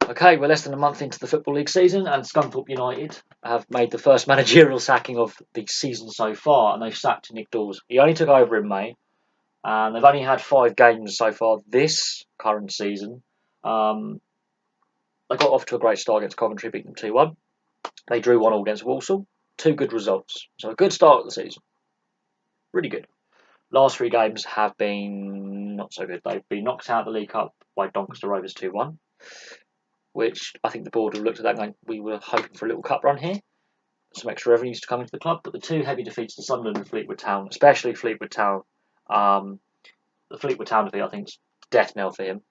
Okay, we're less than a month into the Football League season, and Scunthorpe United have made the first managerial sacking of the season so far, and they've sacked Nick Daws. He only took over in May, and they've only had 5 games so far this current season. They got off to a great start against Coventry, beating them 2-1. They drew 1-1 against Walsall. 2 good results. So a good start of the season. Really good. Last 3 games have been not so good. They've been knocked out of the League Cup by Doncaster Rovers 2-1, which I think the board have looked at that going, we were hoping for a little cup run here, some extra revenues to come into the club, but the 2 heavy defeats to Sunderland and Fleetwood Town, especially Fleetwood Town, the Fleetwood Town defeat I think is death knell for him.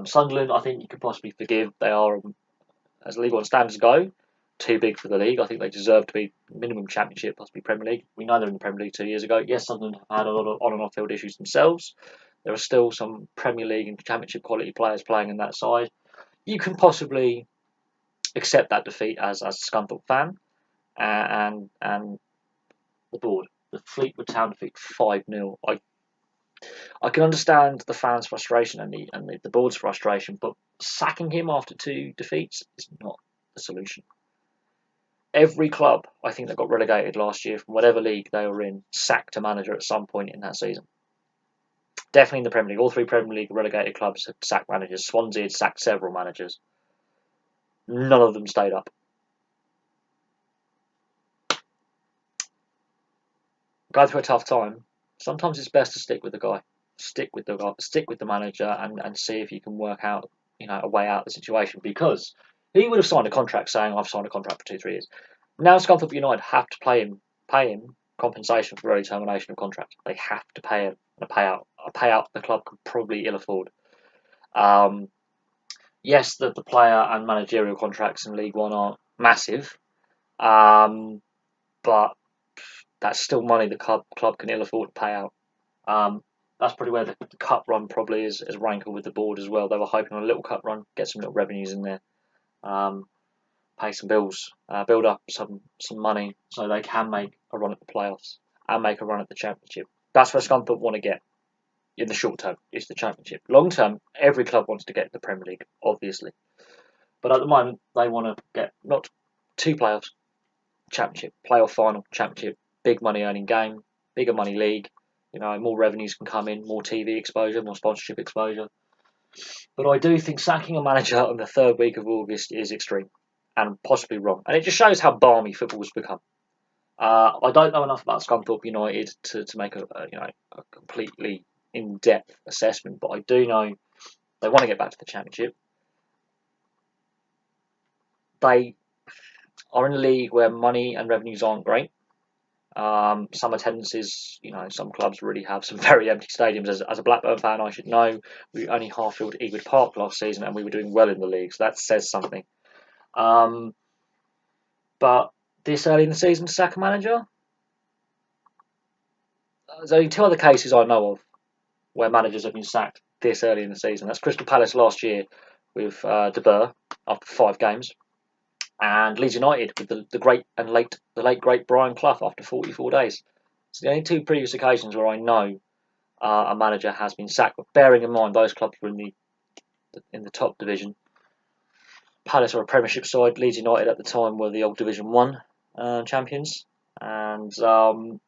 Sunderland I think you could possibly forgive. They are, as League One standards go, too big for the league. I think they deserve to be minimum Championship, possibly Premier League. We know they're in the Premier League 2 years ago. Yes, Sunderland have had a lot of on and off field issues themselves. There are still some Premier League and Championship quality players playing in that side. You can possibly accept that defeat as a Scunthorpe fan, and the board. The Fleetwood Town defeat 5-0. I can understand the fans' frustration and the board's frustration, but sacking him after 2 defeats is not the solution. Every club, I think, that got relegated last year from whatever league they were in, sacked a manager at some point in that season. Definitely in the Premier League. All 3 Premier League relegated clubs had sacked managers. Swansea had sacked several managers. None of them stayed up. Going through a tough time, sometimes it's best to stick with the guy. Stick with the manager and see if you can work out, a way out of the situation, because he would have signed a contract saying, I've signed a contract for 2-3 years. Now Scunthorpe United have to pay him compensation for early termination of contract. They have to pay him a payout the club could probably ill afford. Yes, the player and managerial contracts in League One are massive, but that's still money the club can ill afford to pay out. That's probably where the cup run probably is rankled with the board as well. They were hoping on a little cup run, get some little revenues in there, pay some bills, build up some money so they can make a run at the playoffs and make a run at the Championship. That's where Scunthorpe want to get in the short term, is the Championship. Long term, every club wants to get the Premier League, obviously. But at the moment, they want to get not 2 playoffs, Championship, playoff final, Championship, big money earning game, bigger money league. More revenues can come in, more TV exposure, more sponsorship exposure. But I do think sacking a manager on the 3rd week of August is extreme and possibly wrong. And it just shows how balmy football has become. I don't know enough about Scunthorpe United to make a completely in-depth assessment, but I do know they want to get back to the Championship. They are in a league where money and revenues aren't great. Some attendances, some clubs really have some very empty stadiums. As a Blackburn fan, I should know we only half-filled Ewood Park last season, and we were doing well in the league, so that says something. But this early in the season to sack a manager, there's only 2 other cases I know of where managers have been sacked this early in the season. That's Crystal Palace last year with De Boer after 5 games, and Leeds United with the late great Brian Clough after 44 days. It's the only 2 previous occasions where I know a manager has been sacked. But bearing in mind those clubs were in the top division. Palace are a Premiership side. Leeds United at the time were the old Division 1 champions, and something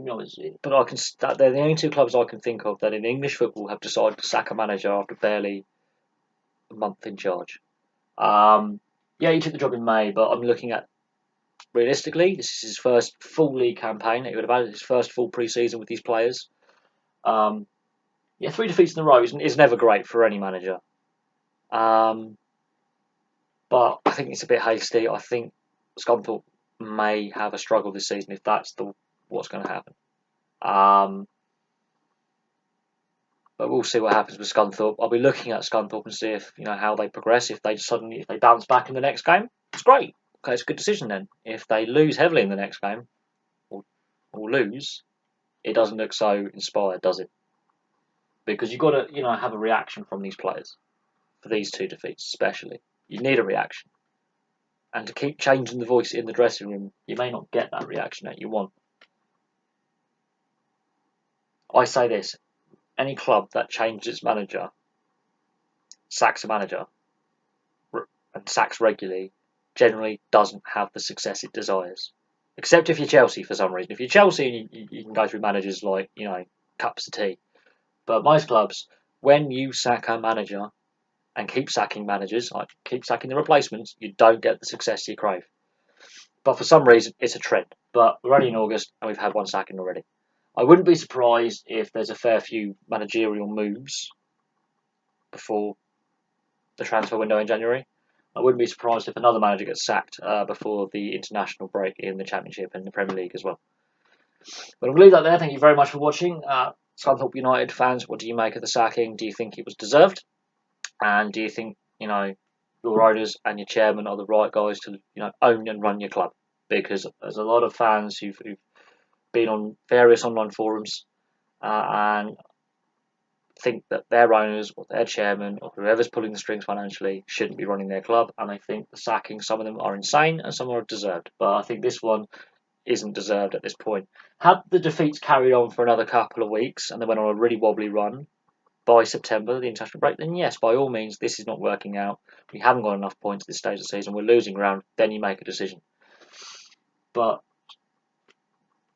else. But they're the only 2 clubs I can think of that in English football have decided to sack a manager after barely a month in charge. He took the job in May, but I'm looking at, realistically, this is his first full league campaign. He would have had his first full pre-season with these players. 3 defeats in a row is never great for any manager. But I think it's a bit hasty. I think Scunthorpe may have a struggle this season if that's what's going to happen. But we'll see what happens with Scunthorpe. I'll be looking at Scunthorpe and see if how they progress. If they bounce back in the next game, it's great. Okay, it's a good decision then. If they lose heavily in the next game, or lose, it doesn't look so inspired, does it? Because you've got to have a reaction from these players for these 2 defeats, especially. You need a reaction, and to keep changing the voice in the dressing room, you may not get that reaction that you want. I say this. Any club that changes its manager sacks a manager and sacks regularly generally doesn't have the success it desires. Except if you're Chelsea for some reason. If you're Chelsea, you can go through managers like, cups of tea. But most clubs, when you sack a manager and keep sacking managers, like keep sacking the replacements, you don't get the success you crave. But for some reason, it's a trend. But we're only in August and we've had one sacking already. I wouldn't be surprised if there's a fair few managerial moves before the transfer window in January. I wouldn't be surprised if another manager gets sacked before the international break in the Championship and the Premier League as well. But I'll leave that there. Thank you very much for watching. Scunthorpe United fans, what do you make of the sacking? Do you think it was deserved? And do you think, your owners and your chairman are the right guys to, own and run your club? Because there's a lot of fans who've been on various online forums and think that their owners or their chairman or whoever's pulling the strings financially shouldn't be running their club, and I think the sacking, some of them are insane and some are deserved. But I think this one isn't deserved at this point. Had the defeats carried on for another couple of weeks and they went on a really wobbly run by September, the international break, then yes, by all means, this is not working out. We haven't got enough points at this stage of the season. We're losing ground. Then you make a decision. But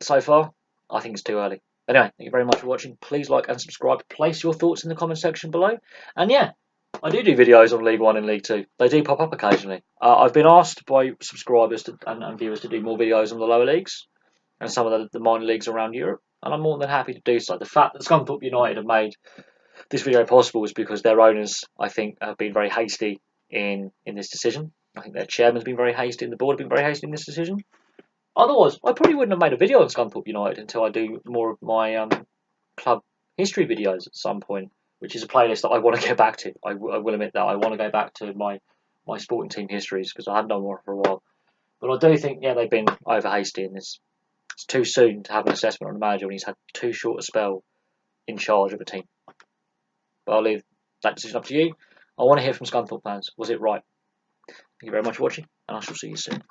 so far, I think it's too early. Anyway, thank you very much for watching. Please like and subscribe. Place your thoughts in the comment section below. And yeah, I do videos on League 1 and League 2. They do pop up occasionally. I've been asked by subscribers and viewers to do more videos on the lower leagues and some of the minor leagues around Europe. And I'm more than happy to do so. The fact that Scunthorpe United have made this video possible is because their owners, I think, have been very hasty in this decision. I think their chairman's been very hasty and the board have been very hasty in this decision. Otherwise, I probably wouldn't have made a video on Scunthorpe United until I do more of my club history videos at some point, which is a playlist that I want to get back to. I will admit that I want to go back to my sporting team histories because I haven't done one for a while. But I do think, yeah, they've been over hasty in this. It's too soon to have an assessment on the manager when he's had too short a spell in charge of a team. But I'll leave that decision up to you. I want to hear from Scunthorpe fans. Was it right? Thank you very much for watching, and I shall see you soon.